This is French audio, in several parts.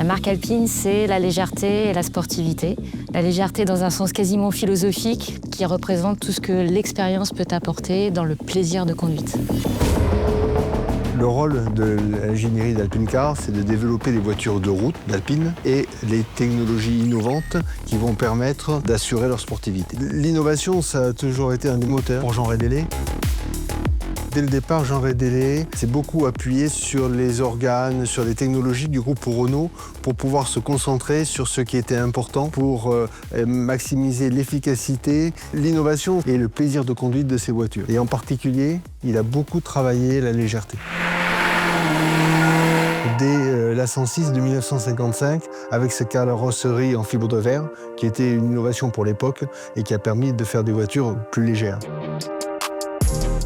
marque Alpine, c'est la légèreté et la sportivité. La légèreté dans un sens quasiment philosophique qui représente tout ce que l'expérience peut apporter dans le plaisir de conduite. Le rôle de l'ingénierie d'Alpine Car, c'est de développer les voitures de route d'Alpine et les technologies innovantes qui vont permettre d'assurer leur sportivité. L'innovation, ça a toujours été un des moteurs pour Jean Rédélé. Dès le départ, Jean Rédélé s'est beaucoup appuyé sur les organes, sur les technologies du groupe Renault pour pouvoir se concentrer sur ce qui était important pour maximiser l'efficacité, l'innovation et le plaisir de conduite de ces voitures. Et en particulier, il a beaucoup travaillé la légèreté. Dès la 106 de 1955, avec sa carrosserie en fibre de verre, qui était une innovation pour l'époque et qui a permis de faire des voitures plus légères.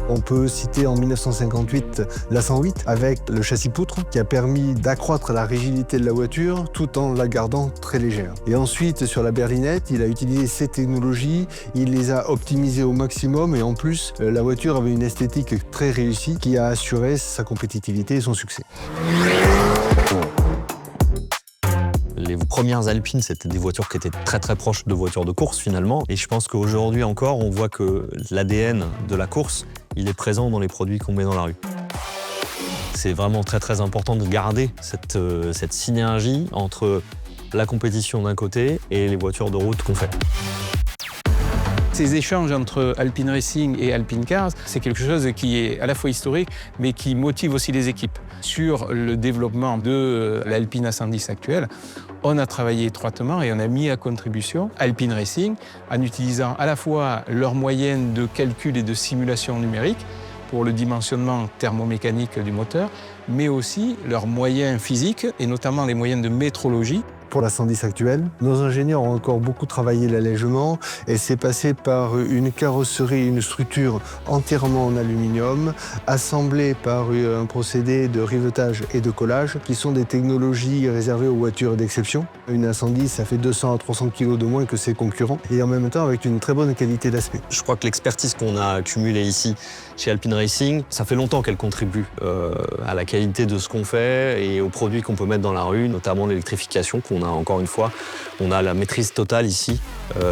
On peut citer en 1958 la 108 avec le châssis poutre qui a permis d'accroître la rigidité de la voiture tout en la gardant très légère. Et ensuite sur la berlinette, il a utilisé ces technologies, il les a optimisées au maximum et en plus la voiture avait une esthétique très réussie qui a assuré sa compétitivité et son succès. Les premières Alpines, c'était des voitures qui étaient très très proches de voitures de course finalement. Et je pense qu'aujourd'hui encore, on voit que l'ADN de la course, il est présent dans les produits qu'on met dans la rue. C'est vraiment très très important de garder cette synergie entre la compétition d'un côté et les voitures de route qu'on fait. Ces échanges entre Alpine Racing et Alpine Cars, c'est quelque chose qui est à la fois historique, mais qui motive aussi les équipes. Sur le développement de l'Alpine A110 actuelle, on a travaillé étroitement et on a mis à contribution Alpine Racing en utilisant à la fois leurs moyens de calcul et de simulation numérique pour le dimensionnement thermomécanique du moteur, mais aussi leurs moyens physiques et notamment les moyens de métrologie. Pour la 110 actuelle, nos ingénieurs ont encore beaucoup travaillé l'allègement et c'est passé par une carrosserie, une structure entièrement en aluminium, assemblée par un procédé de rivetage et de collage qui sont des technologies réservées aux voitures d'exception. Une A110, ça fait 200 à 300 kg de moins que ses concurrents et en même temps avec une très bonne qualité d'aspect. Je crois que l'expertise qu'on a accumulée ici chez Alpine Racing, ça fait longtemps qu'elle contribue à la qualité de ce qu'on fait et aux produits qu'on peut mettre dans la rue, notamment l'électrification qu'on a encore une fois. On a la maîtrise totale ici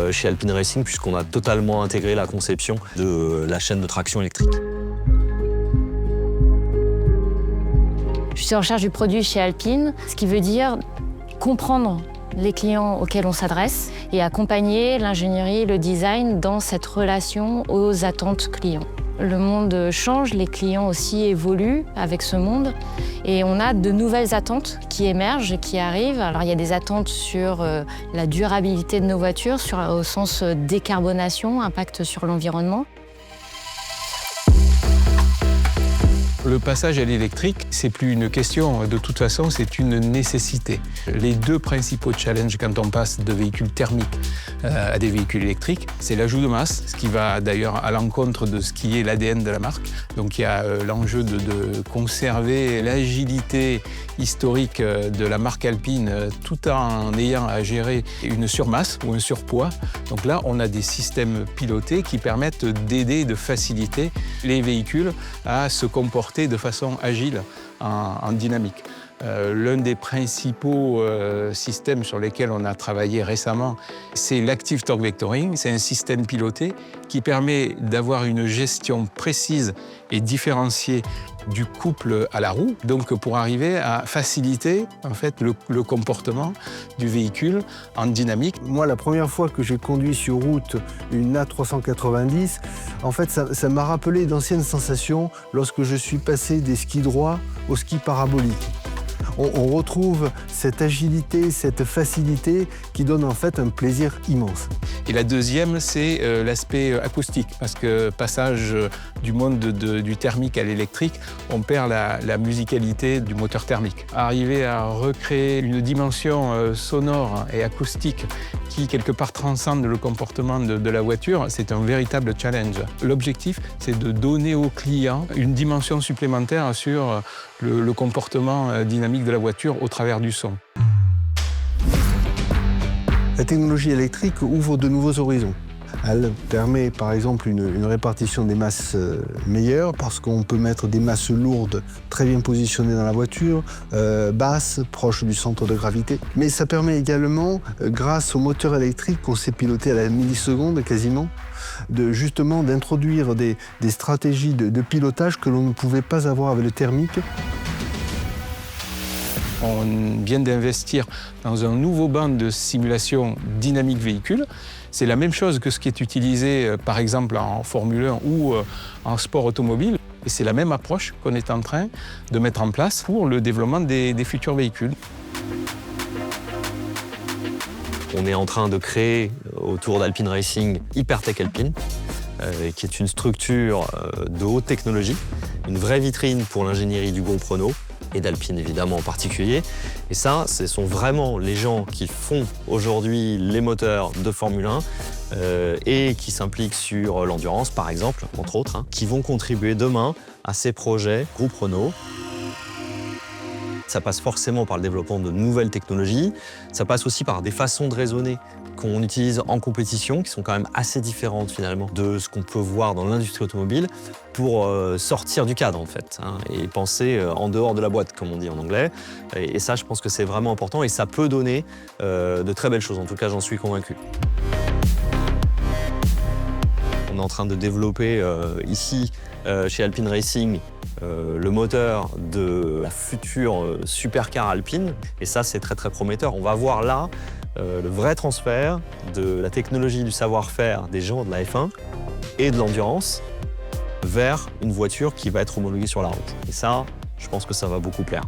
chez Alpine Racing puisqu'on a totalement intégré la conception de la chaîne de traction électrique. Je suis en charge du produit chez Alpine, ce qui veut dire comprendre les clients auxquels on s'adresse et accompagner l'ingénierie, le design dans cette relation aux attentes clients. Le monde change, les clients aussi évoluent avec ce monde et on a de nouvelles attentes qui émergent, qui arrivent. Alors il y a des attentes sur la durabilité de nos voitures, au sens décarbonation, impact sur l'environnement. Le passage à l'électrique, c'est plus une question, de toute façon, c'est une nécessité. Les deux principaux challenges quand on passe de véhicules thermiques à des véhicules électriques, c'est l'ajout de masse, ce qui va d'ailleurs à l'encontre de ce qui est l'ADN de la marque. Donc il y a l'enjeu de conserver l'agilité historique de la marque Alpine tout en ayant à gérer une surmasse ou un surpoids. Donc là, on a des systèmes pilotés qui permettent d'aider, de faciliter les véhicules à se comporter de façon agile, en dynamique. L'un des principaux systèmes sur lesquels on a travaillé récemment, c'est l'Active Torque Vectoring. C'est un système piloté qui permet d'avoir une gestion précise et différenciée du couple à la roue, donc pour arriver à faciliter en fait, le comportement du véhicule en dynamique. Moi, la première fois que j'ai conduit sur route une A390, en fait, ça m'a rappelé d'anciennes sensations lorsque je suis passé des skis droits aux skis paraboliques. On retrouve cette agilité, cette facilité qui donne en fait un plaisir immense. Et la deuxième, c'est l'aspect acoustique, parce que passage du monde du thermique à l'électrique, on perd la musicalité du moteur thermique. Arriver à recréer une dimension sonore et acoustique qui, quelque part, transcende le comportement de la voiture, c'est un véritable challenge. L'objectif, c'est de donner au client une dimension supplémentaire sur le comportement dynamique de la voiture au travers du son. La technologie électrique ouvre de nouveaux horizons. Elle permet par exemple une répartition des masses meilleure parce qu'on peut mettre des masses lourdes très bien positionnées dans la voiture, basses, proches du centre de gravité. Mais ça permet également, grâce au moteur électrique qu'on sait piloter à la milliseconde quasiment, justement d'introduire des stratégies de pilotage que l'on ne pouvait pas avoir avec le thermique. On vient d'investir dans un nouveau banc de simulation dynamique véhicule. C'est la même chose que ce qui est utilisé par exemple en Formule 1 ou en sport automobile. Et c'est la même approche qu'on est en train de mettre en place pour le développement des futurs véhicules. On est en train de créer autour d'Alpine Racing Hypertech Alpine, qui est une structure de haute technologie, une vraie vitrine pour l'ingénierie du groupe Renault et d'Alpine évidemment en particulier. Et ça, ce sont vraiment les gens qui font aujourd'hui les moteurs de Formule 1 et qui s'impliquent sur l'endurance par exemple, entre autres, qui vont contribuer demain à ces projets groupe Renault. Ça passe forcément par le développement de nouvelles technologies, ça passe aussi par des façons de raisonner qu'on utilise en compétition, qui sont quand même assez différentes finalement de ce qu'on peut voir dans l'industrie automobile, pour sortir du cadre en fait, et penser en dehors de la boîte, comme on dit en anglais. Et ça, je pense que c'est vraiment important et ça peut donner de très belles choses, en tout cas j'en suis convaincu. On est en train de développer ici, chez Alpine Racing, le moteur de la future supercar Alpine. Et ça, c'est très très prometteur. On va voir là le vrai transfert de la technologie, du savoir-faire des gens de la F1 et de l'endurance vers une voiture qui va être homologuée sur la route. Et ça, je pense que ça va beaucoup plaire.